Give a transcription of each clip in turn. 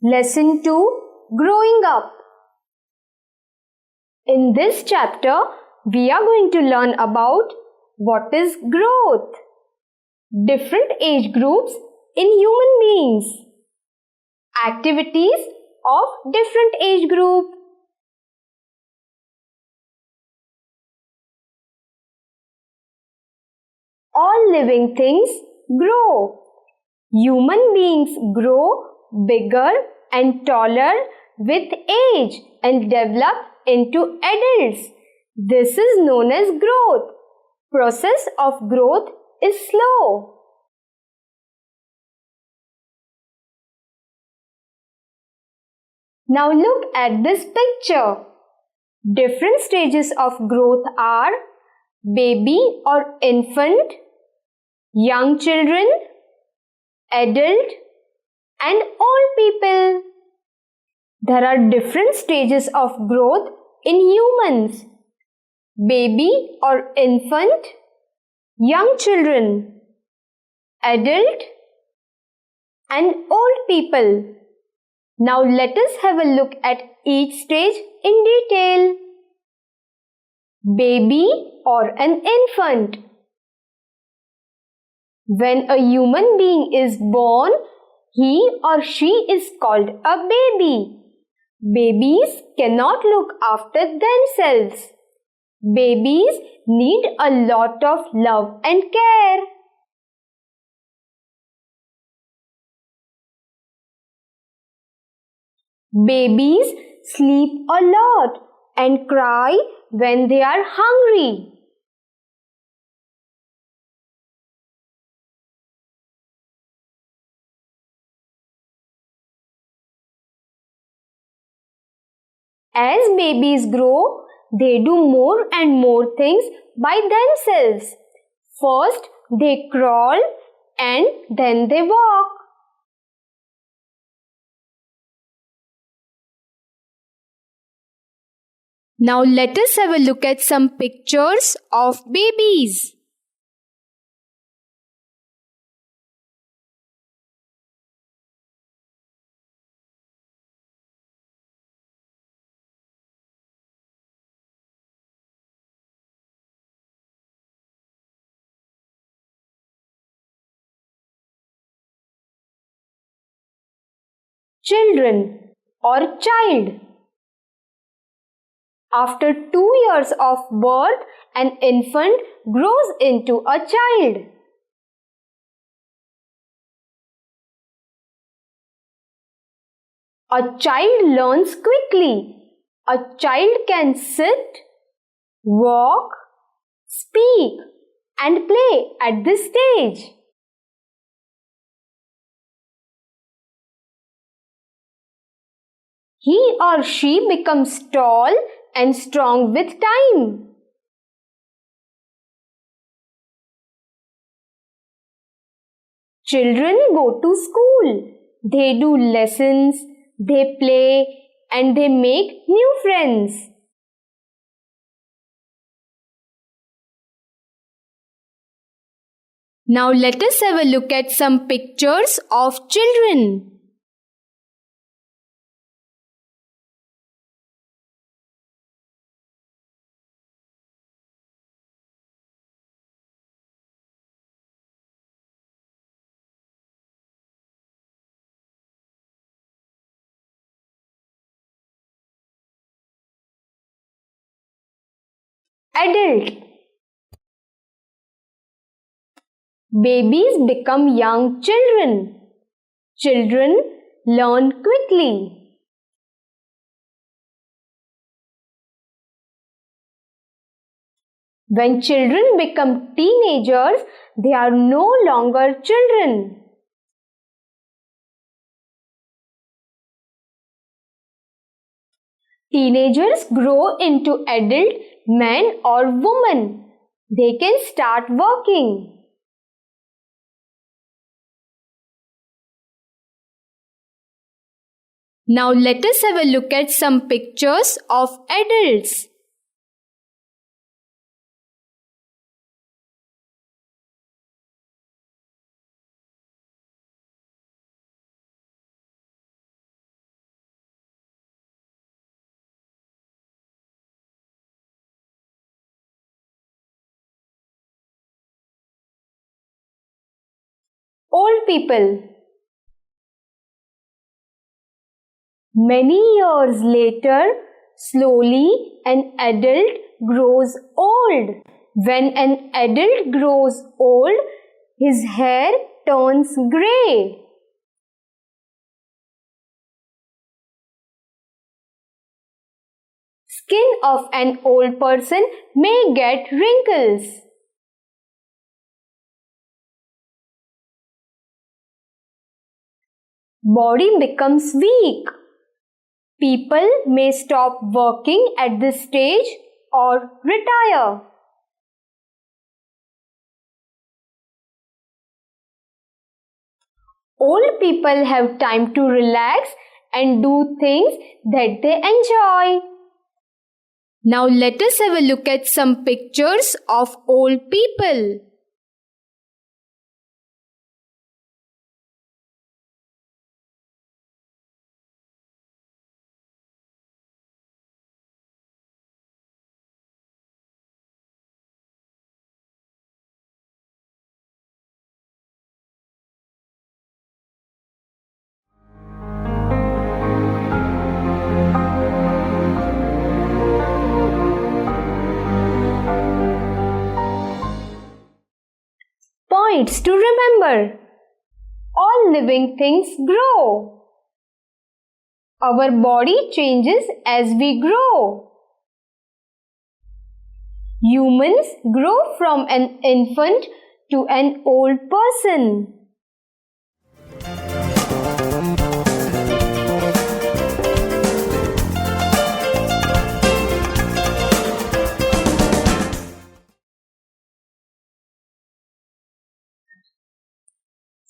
Lesson 2, Growing Up. In this chapter, we are going to learn about what is growth, different age groups in human beings, activities of different age group. All living things grow. Human beings grow bigger and taller with age and develop into adults. This is known as growth. Process of growth is slow. Now look at this picture. Different stages of growth are baby or infant, young children, adult, and old people. There are different stages of growth in humans. Baby or infant, young children, adult, and old people. Now let us have a look at each stage in detail. Baby or an infant. When a human being is born, he or she is called a baby. Babies cannot look after themselves. Babies need a lot of love and care. Babies sleep a lot and cry when they are hungry. As babies grow, they do more and more things by themselves. First, they crawl and then they walk. Now let us have a look at some pictures of babies. Children or child. After 2 years of birth, an infant grows into a child. A child learns quickly. A child can sit, walk, speak, and play at this stage. He or she becomes tall and strong with time. Children go to school. They do lessons, they play, and they make new friends. Now let us have a look at some pictures of children. Adult. Babies become young children. Children learn quickly. When children become teenagers, they are no longer children. Teenagers grow into adult men or women. They can start working. Now let us have a look at some pictures of adults. people. Many years later, slowly an adult grows old. When an adult grows old, his hair turns grey. Skin of an old person may get wrinkles. Body becomes weak. People may stop working at this stage or retire. Old people have time to relax and do things that they enjoy. Now let us have a look at some pictures of old people. Points to remember. All living things grow. Our body changes as we grow. Humans grow from an infant to an old person.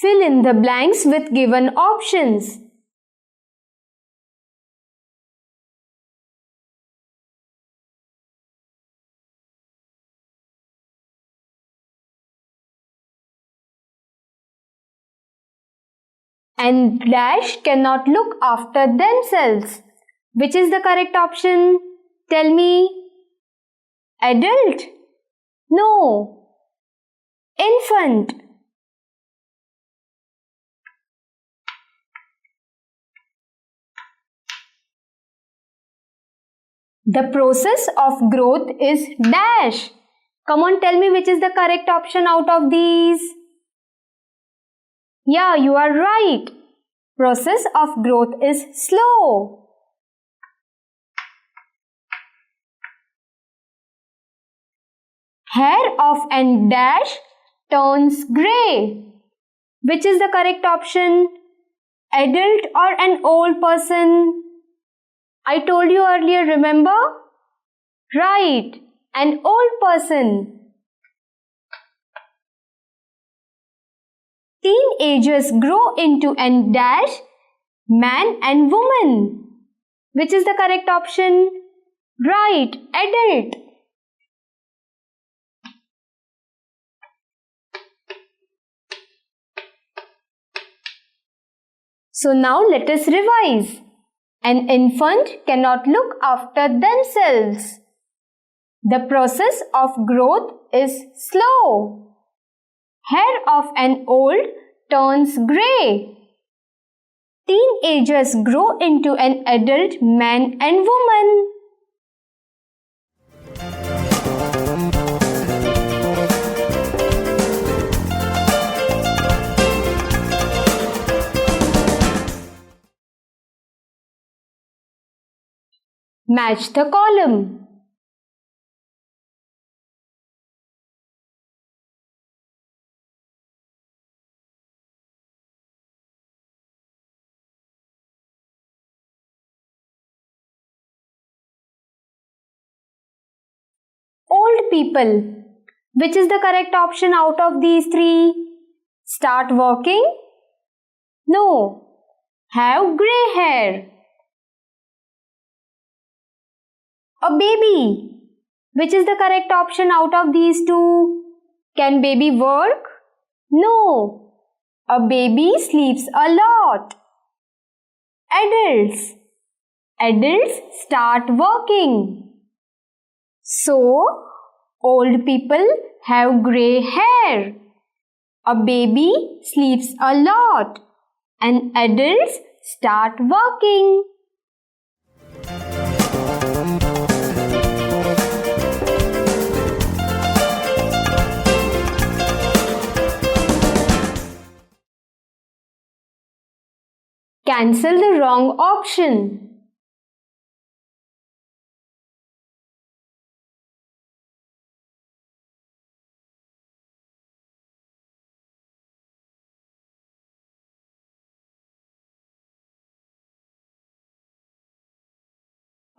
Fill in the blanks with given options. And dash cannot look after themselves. Which is the correct option? Tell me. Adult? No. Infant. The process of growth is dash. Come on, tell me which is the correct option out of these. Yeah, you are right. Process of growth is slow. Hair of an dash turns grey. Which is the correct option? Adult or an old person? I told you earlier, remember? Right, an old person. Teenagers grow into an dash, man and woman. Which is the correct option? Right, adult. So now let us revise. An infant cannot look after themselves. The process of growth is slow. Hair of an old turns grey. Teenagers grow into an adult man and woman. Match the column. Old people. Which is the correct option out of these three? Start working? No. Have grey hair. A baby. Which is the correct option out of these two? Can baby work? No. A baby sleeps a lot. Adults. Adults start working. So, old people have grey hair. A baby sleeps a lot and adults start working. Cancel the wrong option.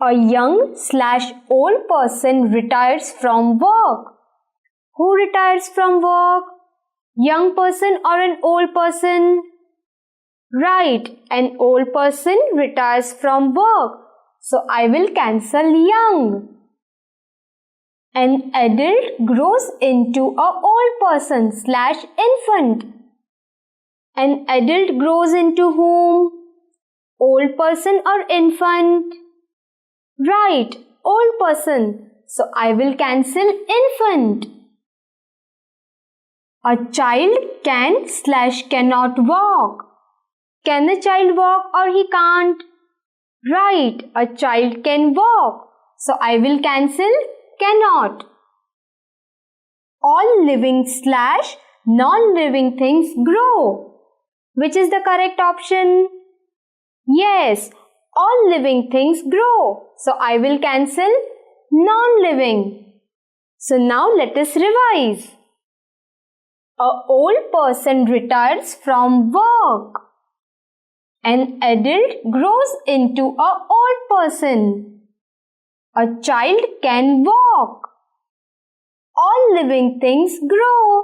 A young/old person retires from work. Who retires from work? Young person or an old person? Right, an old person retires from work. So I will cancel young. An adult grows into a old person/infant. An adult grows into whom? Old person or infant? Right, old person. So I will cancel infant. A child can/cannot walk. Can a child walk or he can't? Right, a child can walk. So I will cancel cannot. All living/non-living things grow. Which is the correct option? Yes, all living things grow. So I will cancel non-living. So now let us revise. An old person retires from work. An adult grows into an old person. A child can walk. All living things grow.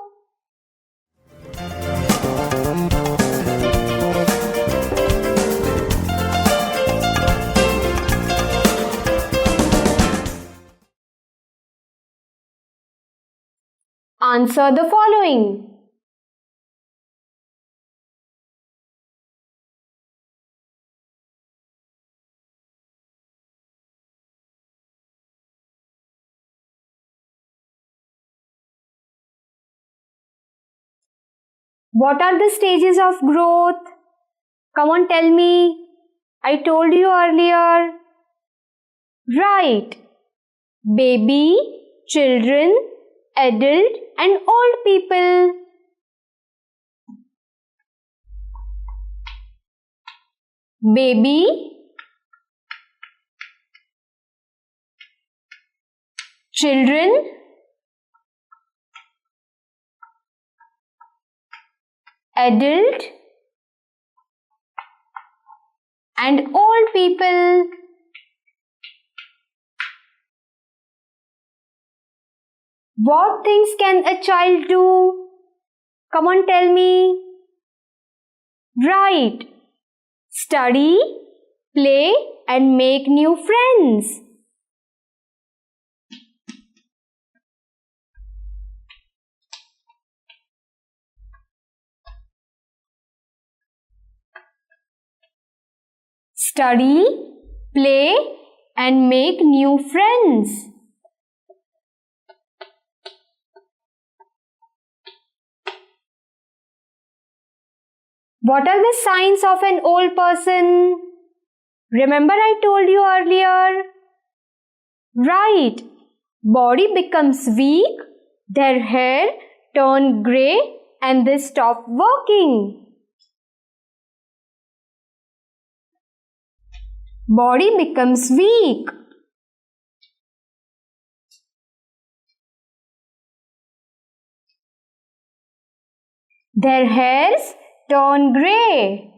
Answer the following. What are the stages of growth? Come on, tell me. I told you earlier. Right. Baby, children, adult and old people. Baby, children, adult and old people. What things can a child do? Come on, tell me. Right. Study, play and make new friends. Study, play and make new friends. What are the signs of an old person? Remember I told you earlier? Right. Body becomes weak, their hair turn grey and they stop working. Body becomes weak. Their hairs turn grey.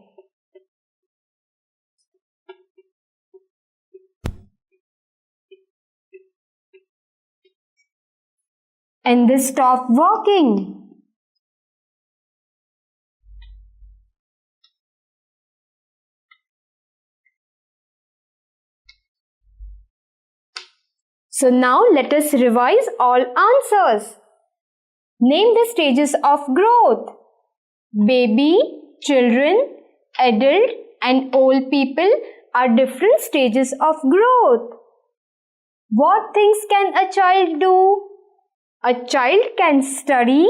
And they stop working. So now let us revise all answers. Name the stages of growth. Baby, children, adult and old people are different stages of growth. What things can a child do? A child can study,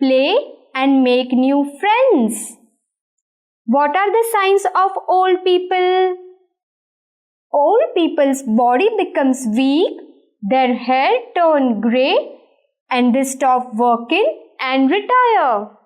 play and make new friends. What are the signs of old people? Old people's body becomes weak, their hair turns grey, and they stop working and retire.